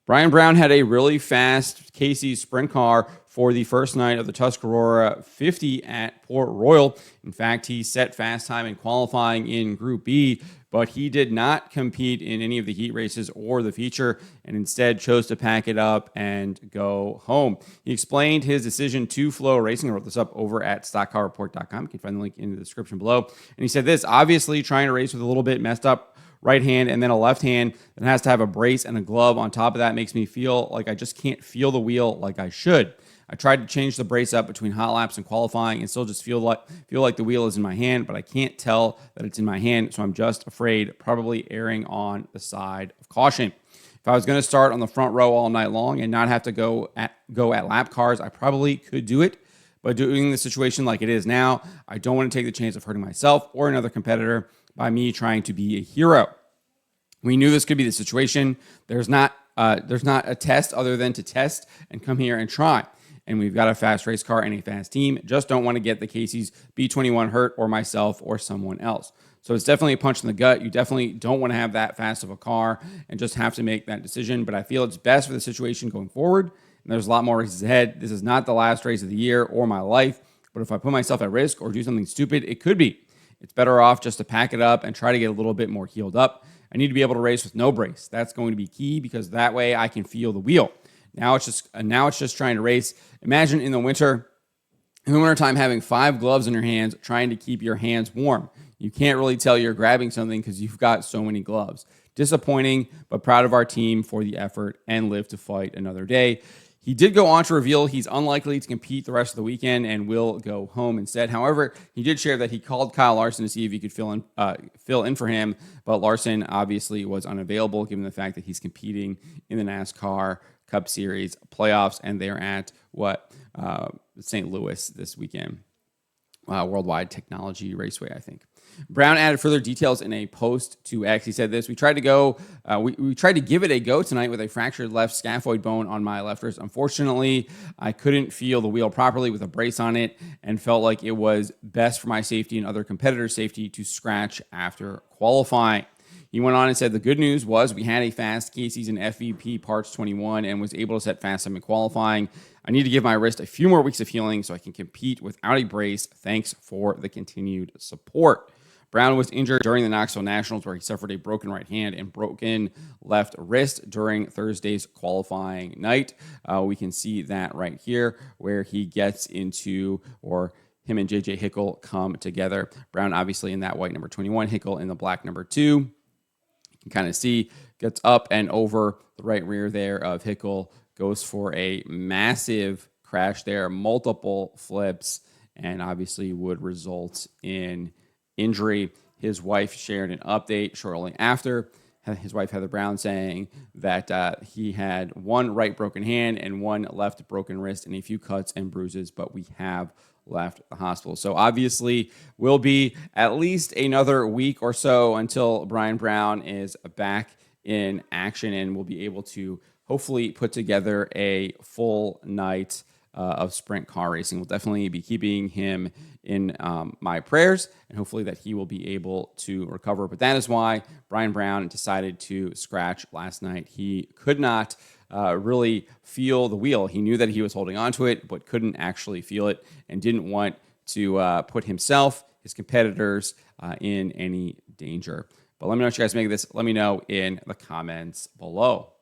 Brian Brown had a really fast Casey's sprint car for the first night of the Tuscarora 50 at Port Royal. In fact, he set fast time in qualifying in Group B, but he did not compete in any of the heat races or the feature and instead chose to pack it up and go home. He explained his decision to Flow Racing. I wrote this up over at stockcarreport.com. You can find the link in the description below. And he said this: obviously trying to race with a little bit messed up right hand and then a left hand that has to have a brace and a glove on top of that makes me feel like I just can't feel the wheel like I should. I tried to change the brace up between hot laps and qualifying and still just feel like the wheel is in my hand, but I can't tell that it's in my hand, so I'm just afraid, probably erring on the side of caution. If I was going to start on the front row all night long and not have to go at lap cars, I probably could do it. But doing the situation like it is now, I don't want to take the chance of hurting myself or another competitor by me trying to be a hero. We knew this could be the situation. There's not a test other than to test and come here and try. And we've got a fast race car and a fast team. Just don't want to get the Casey's B21 hurt or myself or someone else. So it's definitely a punch in the gut. You definitely don't want to have that fast of a car and just have to make that decision. But I feel it's best for the situation going forward. And there's a lot more races ahead. This is not the last race of the year or my life. But if I put myself at risk or do something stupid, it could be. It's better off just to pack it up and try to get a little bit more healed up. I need to be able to race with no brace. That's going to be key because that way I can feel the wheel. Now it's just trying to race. Imagine in the wintertime having 5 gloves in your hands, trying to keep your hands warm. You can't really tell you're grabbing something because you've got so many gloves. Disappointing, but proud of our team for the effort and live to fight another day. He did go on to reveal he's unlikely to compete the rest of the weekend and will go home instead. However, he did share that he called Kyle Larson to see if he could fill in for him, but Larson obviously was unavailable given the fact that he's competing in the NASCAR Cup Series playoffs, and they're at St. Louis this weekend. Worldwide Technology Raceway, I think. Brown added further details in a post to X. He said this: we tried to give it a go tonight with a fractured left scaphoid bone on my left wrist. Unfortunately, I couldn't feel the wheel properly with a brace on it and felt like it was best for my safety and other competitors' safety to scratch after qualifying. He went on and said the good news was we had a fast Casey's in FVP Parts 21 and was able to set fast time in qualifying. I need to give my wrist a few more weeks of healing so I can compete without a brace. Thanks for the continued support. Brown was injured during the Knoxville Nationals where he suffered a broken right hand and broken left wrist during Thursday's qualifying night. We can see that right here where he gets into, or him and J.J. Hickle come together. Brown obviously in that white number 21, Hickle in the black number 2. You can kind of see, gets up and over the right rear there of Hickle, goes for a massive crash there, multiple flips, and obviously would result in injury. His wife shared an update shortly after. His wife, Heather Brown, saying that he had one right broken hand and one left broken wrist and a few cuts and bruises, but we have left the hospital. So obviously will be at least another week or so until Brian Brown is back in action and will be able to hopefully put together a full night of sprint car racing. We'll definitely be keeping him in my prayers, and hopefully that he will be able to recover. But that is why Brian Brown decided to scratch last night. He could not really feel the wheel. He knew that he was holding onto it, but couldn't actually feel it and didn't want to put himself, his competitors, in any danger. But let me know what you guys make of this. Let me know in the comments below.